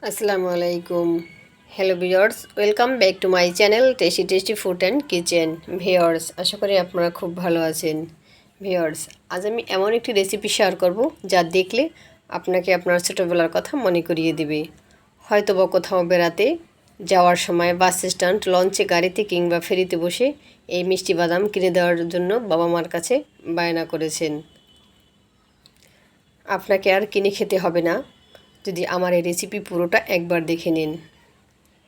আসসালামু আলাইকুম। Hello viewers, welcome back to my channel tasty tasty food and kitchen. Viewers, আশা করি আপনারা খুব ভালো আছেন। ভিউয়ার্স, আজ আমি এমন একটি রেসিপি শেয়ার করব যা দেখলে আপনাকে আপনার ছোটোবেলার কথা মনে করিয়ে দেবে। হয়তো বা কোথাও বেড়াতে যাওয়ার সময় বাস স্ট্যান্ড, লঞ্চে, গাড়িতে কিংবা ফেরিতে বসে এই মিষ্টি বাদাম কিনে দেওয়ার জন্য বাবা মার কাছে বায়না করেছেন। আপনাকে আর কিনে খেতে হবে না যদি আমার এই রেসিপি পুরোটা একবার দেখে নিন।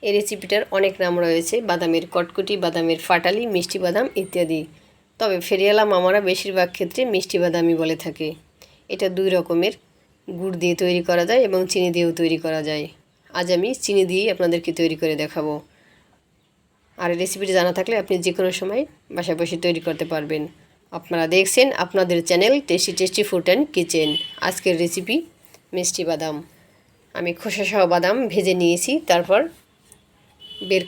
এই রেসিপিটার অনেক নাম রয়েছে: বাদামের কটকটি, বাদামের ফাটালি, মিষ্টি বাদাম ইত্যাদি। তবে ফেরিওয়ালা মামারা বেশিরভাগ ক্ষেত্রে মিষ্টি বাদামই বলে থাকে। এটা দুই রকমের, গুড় দিয়ে তৈরি করা যায় এবং চিনি দিয়েও তৈরি করা যায়। আজ আমি চিনি দিয়েই আপনাদেরকে তৈরি করে দেখাবো। আর এই রেসিপিটি জানা থাকলে আপনি যে কোনো সময় বাসায় বসে তৈরি করতে পারবেন। আপনারা দেখছেন আপনাদের channel tasty tasty food and kitchen. আজকের রেসিপি মিষ্টি বাদাম। আমি খোসাসহ বাদাম ভেজে নিয়েছি, তারপর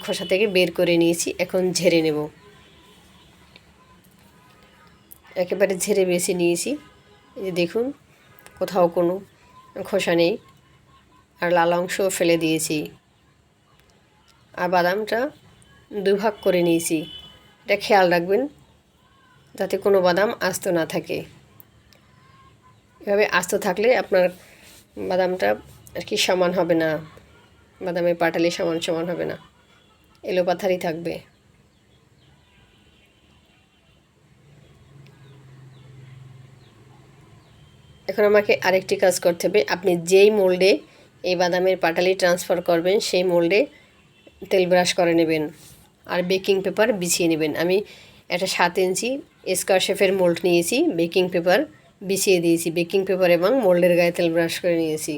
খোসা থেকে বের করে নিয়েছি। এখন ঝেড়ে নেব। একেবারে ঝেড়ে বেছে নিয়েছি। এই যে দেখুন, কোথাও কোনো খোসা নেই, আর লাল অংশও ফেলে দিয়েছি। আর বাদামটা দুভাগ করে নিয়েছি। এটা খেয়াল রাখবেন যাতে কোনো বাদাম আস্ত না থাকে। এভাবে আস্ত থাকলে আপনার বাদামটা আর কি সমান হবে না, বাদামের পাটালি সমান সমান হবে না, এলোপাথারি থাকবে। এখন আমাকে আরেকটি কাজ করতে হবে। আপনি যেই মোল্ডে এই বাদামের পাটালি ট্রান্সফার করবেন সেই মোল্ডে তেল ব্রাশ করে নেবেন আর বেকিং পেপার বিছিয়ে নেবেন। আমি একটা 7 ইঞ্চি স্কোয়ার শেপের মোল্ড নিয়েছি, বেকিং পেপার বিছিয়ে দিয়েছি। বেকিং পেপার এবং মোল্ডের গায়ে তেল ব্রাশ করে নিয়েছি।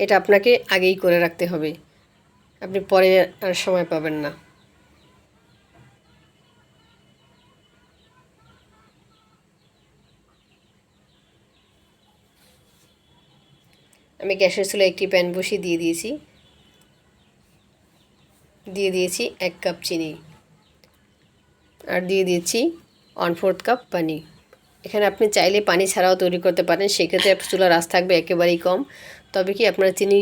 এটা আপনাকে আগেই করে রাখতে হবে, আপনি পরে আর সময় পাবেন না। আমি গ্যাসের চুলায় একটি প্যান বসিয়ে দিয়ে দিয়েছি 1 কাপ চিনি, আর দিয়ে দিয়েছি 1/4 কাপ পানি। এখানে আপনি চাইলে পানি ছাড়াও তৈরি করতে পারেন, সেক্ষেত্রে চুলার আঁচ থাকবে একেবারেই কম। তবে কি আপনার চিনি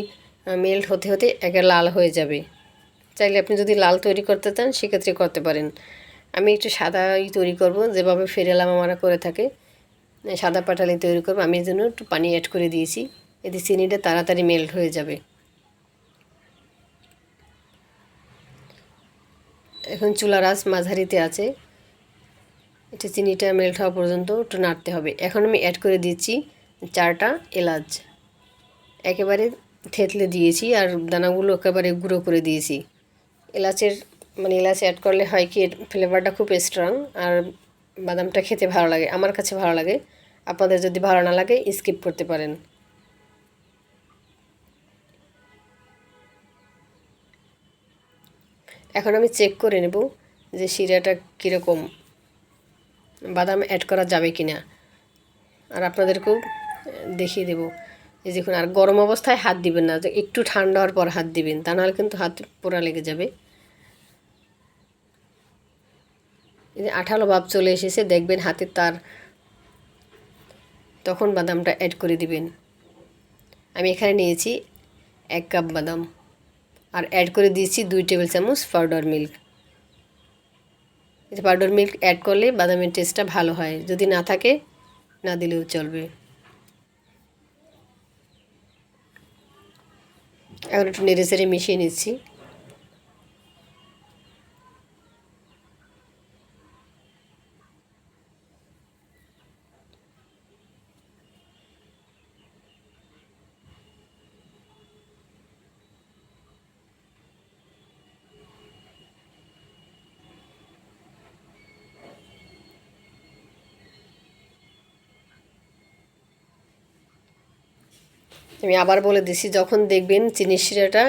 মেল্ট হতে হতে একেবারে লাল হয়ে যাবে। চাইলে আপনি যদি লাল তৈরি করতে চান সেক্ষেত্রে করতে পারেন। আমি একটু সাদাই তৈরি করব, যেভাবে ফেরিওয়ালা মামারা করে থাকে, সাদা পাটালি তৈরি করব। আমি এর জন্য একটু পানি অ্যাড করে দিয়েছি, এতে চিনিটা তাড়াতাড়ি মেল্ট হয়ে যাবে। এখন চুলার আঁচ মাঝারিতে আছে। এটা চিনিটা মেল্ট হওয়া পর্যন্ত একটু নাড়তে হবে। এখন আমি অ্যাড করে দিচ্ছি 4টা এলাচ, একেবারে থেতলে দিয়েছি, আর দানাগুলো একেবারে গুঁড়ো করে দিয়েছি। এলাচ অ্যাড করলে হয় কি, এর ফ্লেভারটা খুব স্ট্রং, আর বাদামটা খেতে ভালো লাগে। আমার কাছে ভালো লাগে, আপনাদের যদি ভালো না লাগে স্কিপ করতে পারেন। এখন আমি চেক করে নেব যে শিরাটা কীরকম, বাদাম অ্যাড করা যাবে কি না, আর আপনাদেরকেও দেখিয়ে দেব। এই দেখুন, আর গরম অবস্থায় হাত দিবেন না, একটু ঠান্ডা হওয়ার পর হাত দিবেন, তা নাহলে কিন্তু হাত পোড়া লেগে যাবে। এই যে আঠালো ভাব চলে এসেছে, দেখবেন হাতের তার, তখন বাদামটা অ্যাড করে দিবেন। আমি এখানে নিয়েছি 1 কাপ বাদাম, আর অ্যাড করে দিয়েছি 2 টেবিল চামচ powder milk. Powder milk add করলে বাদামের টেস্টটা ভালো হয়, যদি না থাকে না দিলেও চলবে। এখন একটু নেড়ে চেড়ে মিশিয়ে নিচ্ছি। আমি আবার বলে দিচ্ছি, যখন দেখবেন চিনির শিরাটা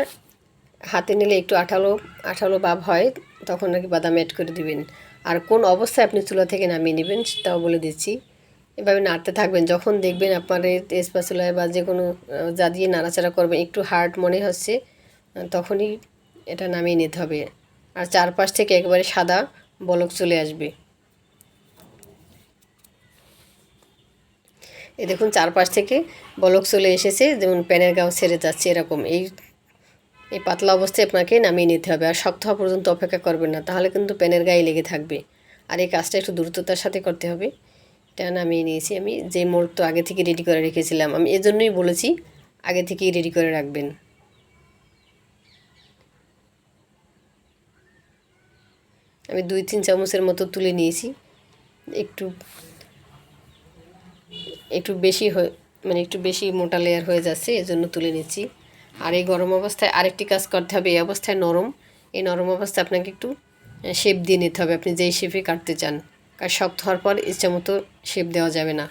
হাতে নিলে একটু আঠালো আঠালো ভাব হয়, তখন নাকি বাদাম অ্যাড করে দিবেন। আর কোন অবস্থায় আপনি চুলা থেকে নামিয়ে নেবেন তাও বলে দিচ্ছি। এভাবে নাড়তে থাকবেন, যখন দেখবেন আপনার এই স্প্যাচুলায় বা যে কোনো যা দিয়ে নাড়াচাড়া করবেন একটু হার্ড মনে হচ্ছে, তখনই এটা নামিয়ে নিতে হবে। আর চারপাশ থেকে একবারে সাদা বলক চলে আসবে। এই দেখুন চারপাশ থেকে বলক চলে এসেছে, যেমন প্যানের গাও ছেড়ে যাচ্ছে এরকম। এই পাতলা অবস্থায় আপনাকে নামিয়ে নিতে হবে, আর শক্ত হওয়া পর্যন্ত অপেক্ষা করবেন না, তাহলে কিন্তু প্যানের গায়ে লেগে থাকবে। আর এই কাজটা একটু দ্রুততার সাথে করতে হবে। এটা নামিয়ে নিয়েছি আমি। যে মোল্ড তো আগে থেকে রেডি করে রেখেছিলাম, আমি এজন্যই বলেছি আগে থেকেই রেডি করে রাখবেন। আমি 2-3 চামচের মতো তুলে নিয়েছি। একটু একটু বেশি একটু বেশি মোটা লেয়ার হয়ে যাচ্ছে, এজন্য তুলে নিচ্ছি। আর এই গরম অবস্থায় আরেকটি কাজ করতে হবে। এই অবস্থায় এই নরম অবস্থায় আপনাকে একটু শেপ দিয়ে নিতে হবে, আপনি যেই শেপে কাটতে চান। কারণ শক্ত হওয়ার পর ইচ্ছা মতো শেপ দেওয়া যাবে না।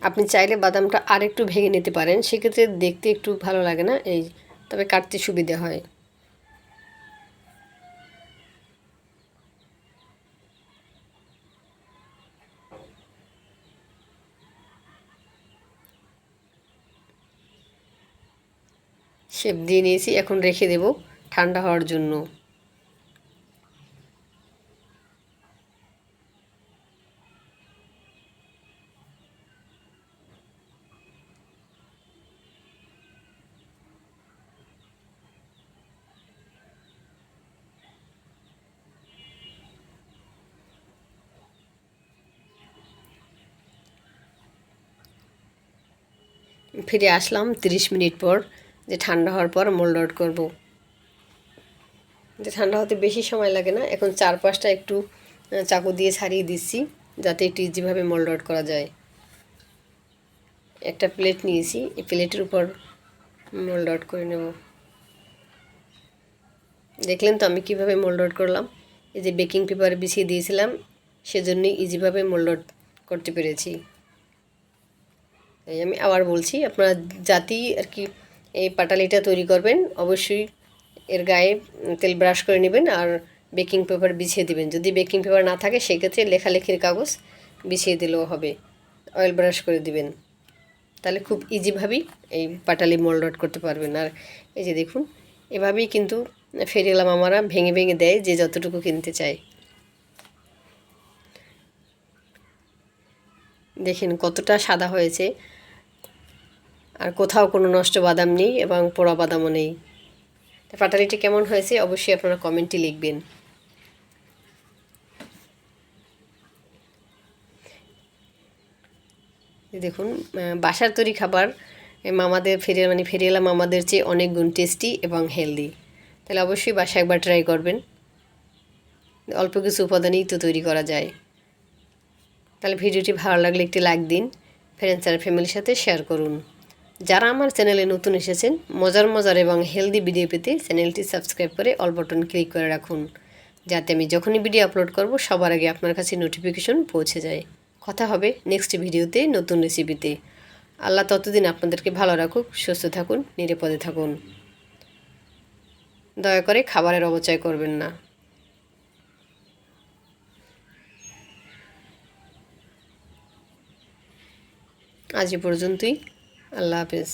আপনি চাইলে বাদামটা আর একটু ভেঙে নিতে পারেন, সেক্ষেত্রে দেখতে একটু ভালো লাগে না, তবে কাটতে সুবিধা হয়। শেপ দিয়ে নিয়েছি, এখন রেখে দেব ঠান্ডা হওয়ার জন্য। ফিরে আসলাম 30 মিনিট পর, যে ঠান্ডা হওয়ার পর মোল্ড আউট করব। যে ঠান্ডা হতে বেশি সময় লাগে না। এখন চারপাশটা একটু চাকু দিয়ে ছাড়িয়ে দিচ্ছি, যাতে একটু ইজিভাবে মোল্ড আউট করা যায়। একটা প্লেট নিয়েছি, এই প্লেটের উপর মোল্ড আউট করে নেব। দেখলেন তো আমি কিভাবে মোল্ড আউট করলাম। এই যে বেকিং পেপার বিছিয়ে দিয়েছিলাম, সেজন্যই ইজিভাবে মোল্ড আউট করতে পেরেছি। এই আমি আবার বলছি, আপনারা যাতেই আর কি এই পাটালিটা তৈরি করবেন, অবশ্যই এর গায়ে তেল ব্রাশ করে নেবেন আর বেকিং পেপার বিছিয়ে দিবেন। যদি বেকিং পেপার না থাকে সেক্ষেত্রে লেখালেখির কাগজ বিছিয়ে দিলেও হবে, অয়েল ব্রাশ করে দিবেন, তাহলে খুব ইজিভাবেই এই পাটালি মোল্ড আউট করতে পারবেন। আর এই যে দেখুন, এভাবেই কিন্তু ফেরিওয়ালা মামারা ভেঙে ভেঙে দেয় যে যতটুকু কিনতে চায়। দেখেন কতটা সাদা হয়েছে, আর কোথাও কোনো নষ্ট বাদাম নেই এবং পোড়া বাদামও নেই। পাটালিটি কেমন হয়েছে অবশ্যই আপনারা কমেন্টে লিখবেন। দেখুন, বাসার তৈরি খাবার মামাদের ফেরিওয়ালা মামাদের চেয়ে অনেক গুণ টেস্টি এবং হেলদি। তাহলে অবশ্যই বাসায় একবার ট্রাই করবেন। অল্প কিছু উপাদানেই তো তৈরি করা যায়। তাহলে ভিডিওটি ভালো লাগলে একটি লাইক দিন, ফ্রেন্ডস আর ফ্যামিলির সাথে শেয়ার করুন। যারা আমার চ্যানেলে নতুন এসেছেন, মজার মজার এবং হেলদি ভিডিও পেতে চ্যানেলটি সাবস্ক্রাইব করে অল বাটন ক্লিক করে রাখুন, যাতে আমি যখনই ভিডিও আপলোড করব সবার আগে আপনার কাছে নোটিফিকেশন পৌঁছে যায়। কথা হবে নেক্সট ভিডিওতে নতুন রেসিপিতে। আল্লাহ ততদিন আপনাদেরকে ভালো রাখুক, সুস্থ থাকুন, নিরাপদে থাকুন। দয়া করে খাবারের অপচয় করবেন না। আজ এ পর্যন্তই। আল্লাহ হাফেজ।